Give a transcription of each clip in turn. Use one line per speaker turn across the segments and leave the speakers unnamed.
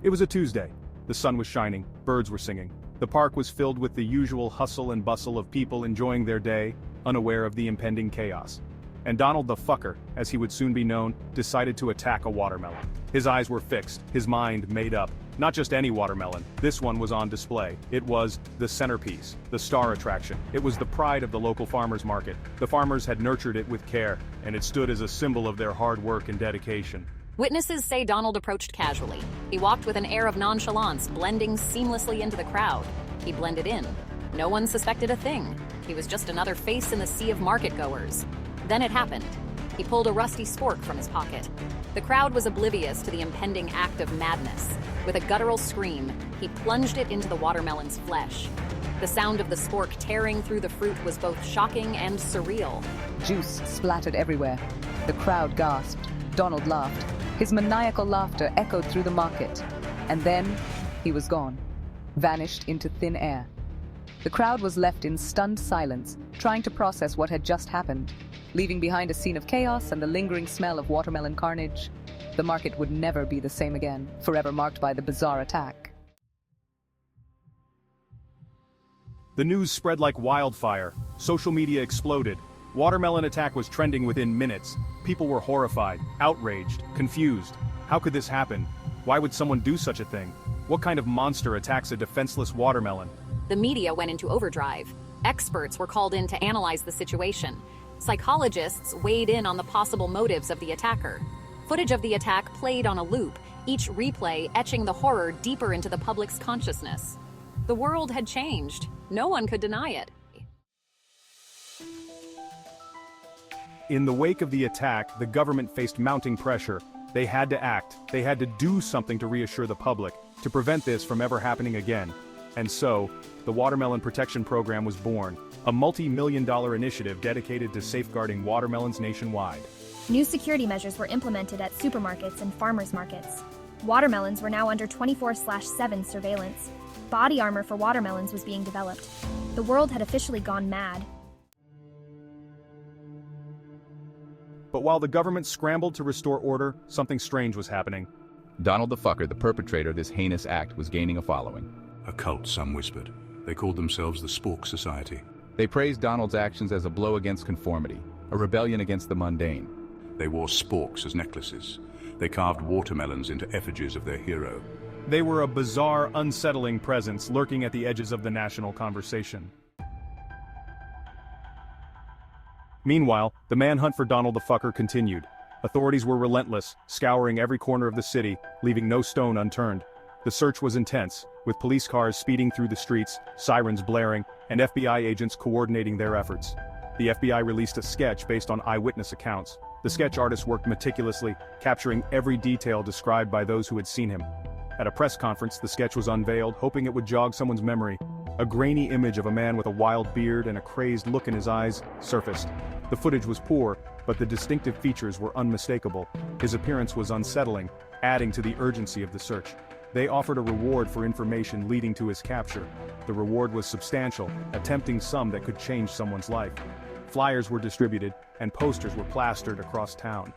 It was a Tuesday. The sun was shining, birds were singing. The park was filled with the usual hustle and bustle of people enjoying their day, unaware of the impending chaos. And Donald the Fucker, as he would soon be known, decided to attack a watermelon. His eyes were fixed, his mind made up. Not just any watermelon, this one was on display. It was the centerpiece, the star attraction. It was the pride of the local farmers market. The farmers had nurtured it with care, and it stood as a symbol of their hard work and dedication.
Witnesses say Donald approached casually. He walked with an air of nonchalance, blending seamlessly into the crowd. He blended in. No one suspected a thing. He was just another face in the sea of market-goers. Then it happened. He pulled a rusty spork from his pocket. The crowd was oblivious to the impending act of madness. With a guttural scream, he plunged it into the watermelon's flesh. The sound of the spork tearing through the fruit was both shocking and surreal.
Juice splattered everywhere. The crowd gasped. Donald laughed. His maniacal laughter echoed through the market. And then, he was gone, vanished into thin air. The crowd was left in stunned silence, trying to process what had just happened. Leaving behind a scene of chaos and the lingering smell of watermelon carnage, the market would never be the same again, forever marked by the bizarre attack.
The news spread like wildfire. Social media exploded. Watermelon attack was trending within minutes. People were horrified, outraged, confused. How could this happen? Why would someone do such a thing? What kind of monster attacks a defenseless watermelon?
The media went into overdrive. Experts were called in to analyze the situation. Psychologists weighed in on the possible motives of the attacker. Footage of the attack played on a loop, each replay etching the horror deeper into the public's consciousness. The world had changed. No one could deny it.
In the wake of the attack, the government faced mounting pressure. They had to act. They had to do something to reassure the public, to prevent this from ever happening again. And so, the Watermelon Protection Program was born, a multi-million-dollar initiative dedicated to safeguarding watermelons nationwide.
New security measures were implemented at supermarkets and farmers markets. Watermelons were now under 24/7 surveillance. Body armor for watermelons was being developed. The world had officially gone mad.
But while the government scrambled to restore order, something strange was happening.
Donald the Fucker, the perpetrator of this heinous act, was gaining a following.
A cult, some whispered. They called themselves the Spork Society.
They praised Donald's actions as a blow against conformity, a rebellion against the mundane.
They wore sporks as necklaces. They carved watermelons into effigies of their hero.
They were a bizarre, unsettling presence lurking at the edges of the national conversation. Meanwhile, the manhunt for Donald the Fucker continued. Authorities were relentless, scouring every corner of the city, leaving no stone unturned. The search was intense, with police cars speeding through the streets, sirens blaring, and FBI agents coordinating their efforts. The FBI released a sketch based on eyewitness accounts. The sketch artist worked meticulously, capturing every detail described by those who had seen him. At a press conference, the sketch was unveiled, hoping it would jog someone's memory. A grainy image of a man with a wild beard and a crazed look in his eyes surfaced. The footage was poor, but the distinctive features were unmistakable. His appearance was unsettling, adding to the urgency of the search. They offered a reward for information leading to his capture. The reward was substantial, a tempting sum that could change someone's life. Flyers were distributed, and posters were plastered across town.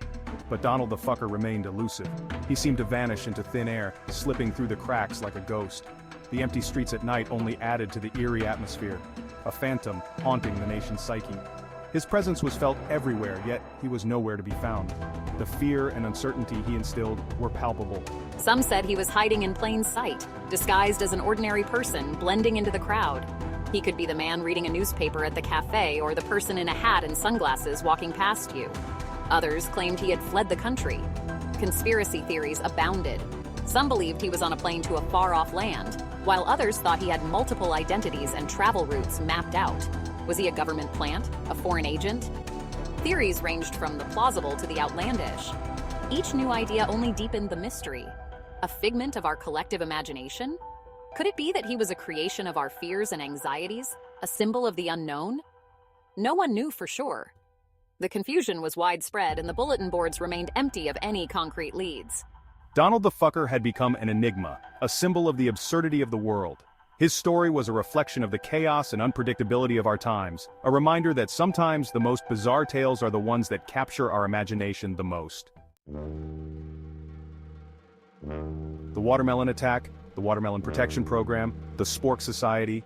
But Donald the Fucker remained elusive. He seemed to vanish into thin air, slipping through the cracks like a ghost. The empty streets at night only added to the eerie atmosphere, a phantom haunting the nation's psyche. His presence was felt everywhere, yet he was nowhere to be found. The fear and uncertainty he instilled were palpable.
Some said he was hiding in plain sight, disguised as an ordinary person, blending into the crowd. He could be the man reading a newspaper at the cafe or the person in a hat and sunglasses walking past you. Others claimed he had fled the country. Conspiracy theories abounded. Some believed he was on a plane to a far-off land, while others thought he had multiple identities and travel routes mapped out. Was he a government plant? A foreign agent? Theories ranged from the plausible to the outlandish. Each new idea only deepened the mystery. A figment of our collective imagination? Could it be that he was a creation of our fears and anxieties, a symbol of the unknown? No one knew for sure. The confusion was widespread and the bulletin boards remained empty of any concrete leads.
Donald the Fucker had become an enigma, a symbol of the absurdity of the world. His story was a reflection of the chaos and unpredictability of our times, a reminder that sometimes the most bizarre tales are the ones that capture our imagination the most. The watermelon attack, the watermelon protection program, the Spork Society.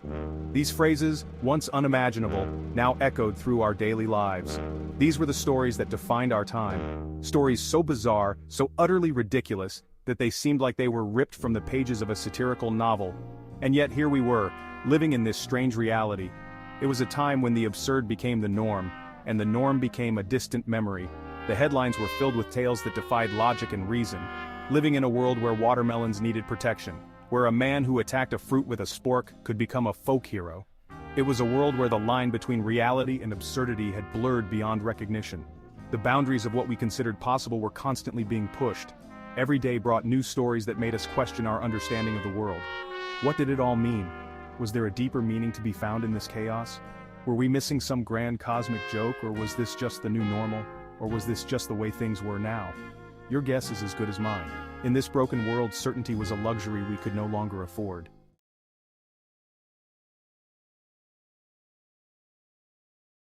These phrases, once unimaginable, now echoed through our daily lives. These were the stories that defined our time. Stories so bizarre, so utterly ridiculous, that they seemed like they were ripped from the pages of a satirical novel. And yet here we were, living in this strange reality. It was a time when the absurd became the norm, and the norm became a distant memory. The headlines were filled with tales that defied logic and reason. Living in a world where watermelons needed protection, where a man who attacked a fruit with a spork could become a folk hero. It was a world where the line between reality and absurdity had blurred beyond recognition. The boundaries of what we considered possible were constantly being pushed. Every day brought new stories that made us question our understanding of the world. What did it all mean? Was there a deeper meaning to be found in this chaos? Were we missing some grand cosmic joke, or was this just the new normal? Or was this just the way things were now? Your guess is as good as mine. In this broken world, certainty was a luxury we could no longer afford.